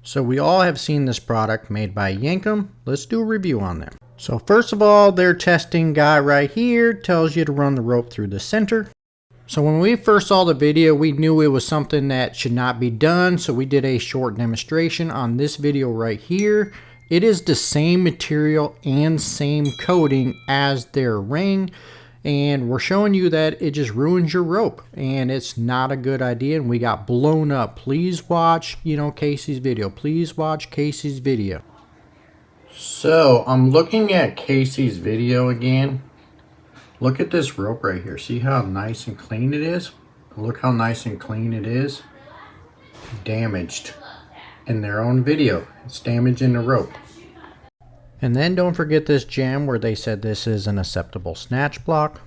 So we all have seen this product made by Yankum. Let's do a review on them. So first of all, their testing guy right here tells you to run the rope through the center. So when we first saw the video, we knew it was something that should not be done. So we did a short demonstration on this video right here. It is the same material and same coating as their ring. And we're showing you that it just ruins your rope and it's not a good idea, and we got blown up. Please watch, Casey's video. Please watch Casey's video. So I'm looking at Casey's video again. Look at this rope right here. See how nice and clean it is? Look how nice and clean it is. Damaged in their own video. It's damaging the rope. And then don't forget this gem where they said this is an acceptable snatch block.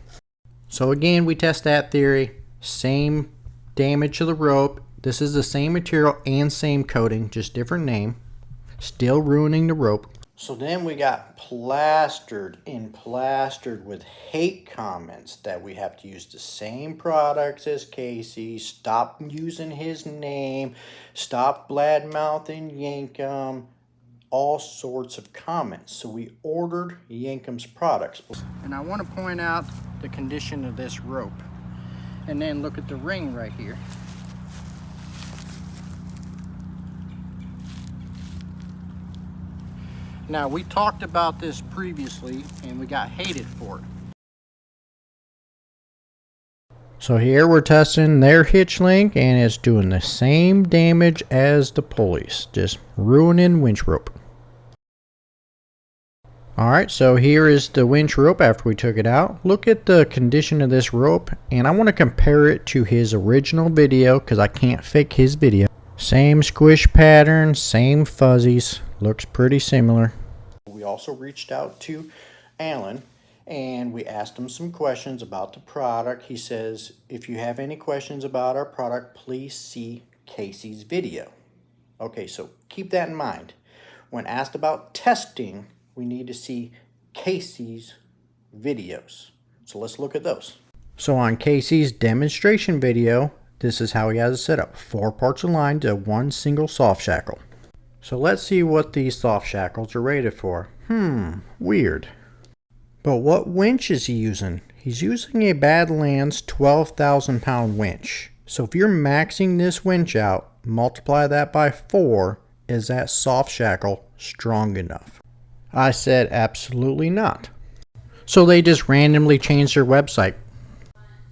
So again, we test that theory. Same damage to the rope. This is the same material and same coating, just different name. Still ruining the rope. So then we got plastered with hate comments that we have to use the same products as Casey. Stop using his name. Stop bad-mouthing Yankum. All sorts of comments. So we ordered Yankum's products. And I want to point out the condition of this rope. And then look at the ring right here. Now we talked about this previously and we got hated for it. So here we're testing their hitch link and it's doing the same damage as the pulleys. Just ruining winch rope. Alright, so here is the winch rope after we took it out. Look at the condition of this rope, and I want to compare it to his original video because I can't fake his video. Same squish pattern, same fuzzies, looks pretty similar. We also reached out to Alan and we asked him some questions about the product. He says, if you have any questions about our product, please see Casey's video. Okay, so keep that in mind. When asked about testing, we need to see Casey's videos. So let's look at those. So on Casey's demonstration video, this is how he has it set up. 4 parts aligned to 1 single soft shackle. So let's see what these soft shackles are rated for. Weird. But what winch is he using? He's using a Badlands 12,000 pound winch. So if you're maxing this winch out, multiply that by 4, is that soft shackle strong enough? I said absolutely not. So they just randomly changed their website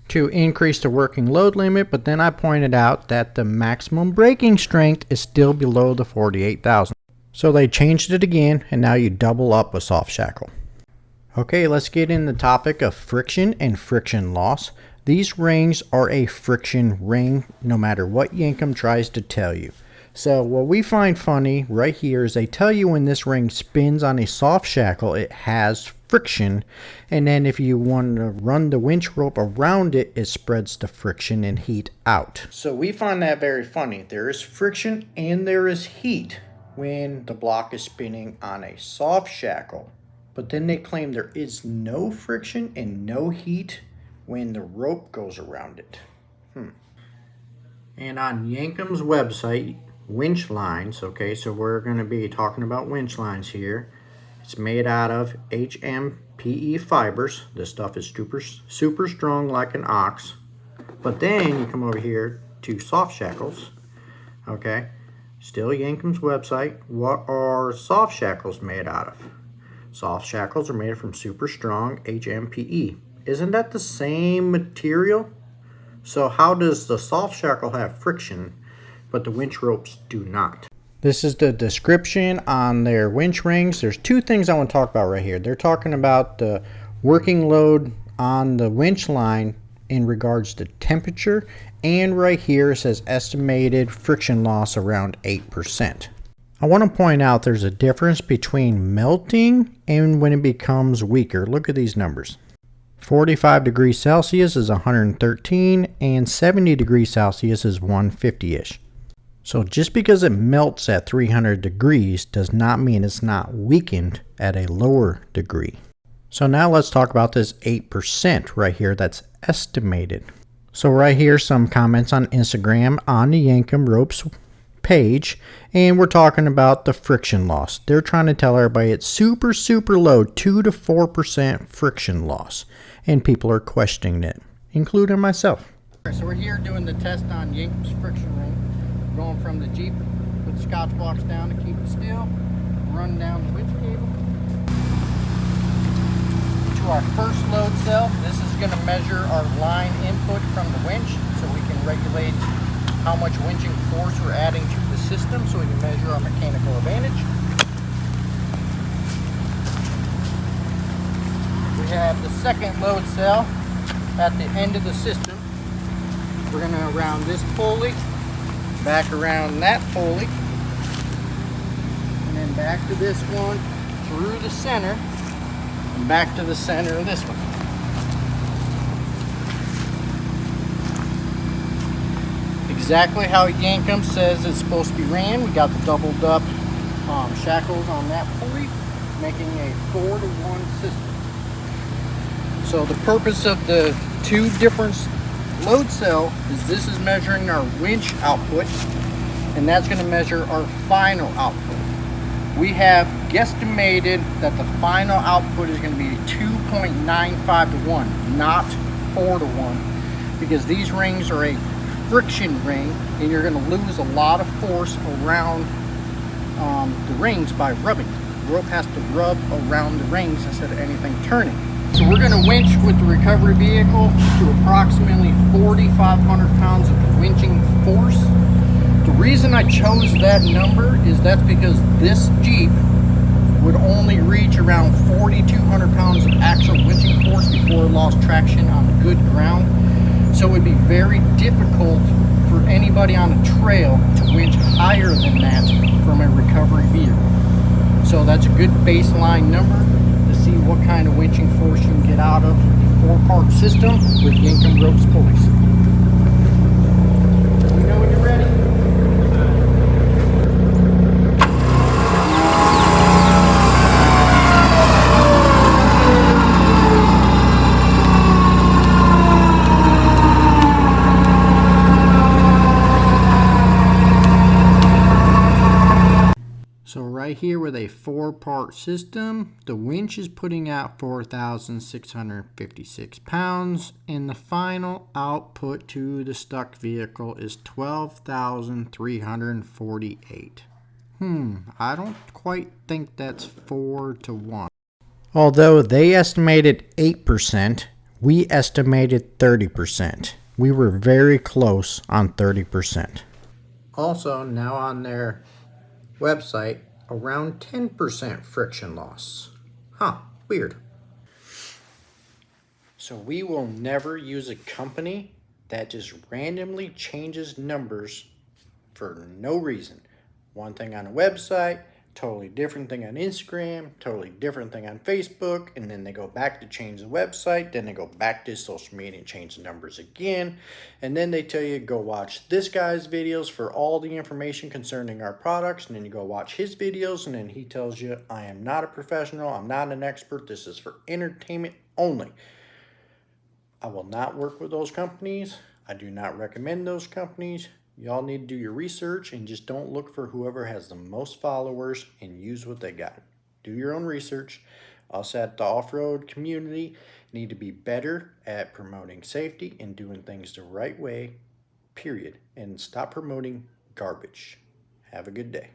to increase the working load limit, but then I pointed out that the maximum braking strength is still below the 48,000. So they changed it again, and now you double up a soft shackle. Okay, let's get in the topic of friction and friction loss. These rings are a friction ring, no matter what Yankum tries to tell you. So what we find funny right here is they tell you when this ring spins on a soft shackle, it has friction. And then if you want to run the winch rope around it, it spreads the friction and heat out. So we find that very funny. There is friction and there is heat when the block is spinning on a soft shackle. But then they claim there is no friction and no heat when the rope goes around it. And on Yankum's website, winch lines, okay, so we're going to be talking about winch lines here. It's made out of HMPE fibers. This stuff is super strong like an ox. But then you come over here to soft shackles, okay, still Yankum's website. What are soft shackles made out of? Soft shackles are made from super strong HMPE. Isn't that the same material? So how does the soft shackle have friction but the winch ropes do not? This is the description on their winch rings. There's 2 things I want to talk about right here. They're talking about the working load on the winch line in regards to temperature, and right here it says estimated friction loss around 8%. I want to point out there's a difference between melting and when it becomes weaker. Look at these numbers. 45 degrees Celsius is 113 and 70 degrees Celsius is 150-ish. So just because it melts at 300 degrees does not mean it's not weakened at a lower degree. So now let's talk about this 8% right here that's estimated. So right here, some comments on Instagram on the Yankum ropes page, and we're talking about the friction loss. They're trying to tell everybody it's super, super low, 2 to 4% friction loss, and people are questioning it, including myself. So we're here doing the test on Yankum's friction ring. Going from the Jeep, put the Scotch blocks down to keep it still, run down the winch cable to our first load cell. This is going to measure our line input from the winch, so we can regulate how much winching force we're adding to the system, so we can measure our mechanical advantage. We have the second load cell at the end of the system. We're going to round this pulley, back around that pulley, and then back to this one, through the center, and back to the center of this one. Exactly how Yankum says it's supposed to be ran. We got the doubled up shackles on that pulley, making a 4-to-1 system. So the purpose of the two different load cell is this is measuring our winch output, and that's going to measure our final output. We have guesstimated that the final output is going to be 2.95 to 1, not 4 to 1, because these rings are a friction ring, and you're going to lose a lot of force around the rings by rubbing. The rope has to rub around the rings instead of anything turning. So we're going to winch with the recovery vehicle to approximately 4,500 pounds of winching force. The reason I chose that number is that's because this Jeep would only reach around 4,200 pounds of actual winching force before it lost traction on good ground. So it would be very difficult for anybody on a trail to winch higher than that from a recovery vehicle. So that's a good baseline number to see what kind of winching force you can get out of a 4-part system with Yankum ropes pulleys. Let me know when you're ready. So right here with a 4-part system, the winch is putting out 4,656 pounds, and the final output to the stuck vehicle is 12,348. I don't quite think that's 4 to 1. Although they estimated 8%, we estimated 30%. We were very close on 30%. Also, now on their website, around 10% friction loss. Weird. So we will never use a company that just randomly changes numbers for no reason. One thing on a website, totally different thing on Instagram, totally different thing on Facebook, and then they go back to change the website, then they go back to social media and change the numbers again, and then they tell you go watch this guy's videos for all the information concerning our products, and then you go watch his videos, and then he tells you, I am not a professional, I'm not an expert, this is for entertainment only. I will not work with those companies. I do not recommend those companies. Y'all need to do your research and just don't look for whoever has the most followers and use what they got. Do your own research. Us at the off-road community need to be better at promoting safety and doing things the right way, period. And stop promoting garbage. Have a good day.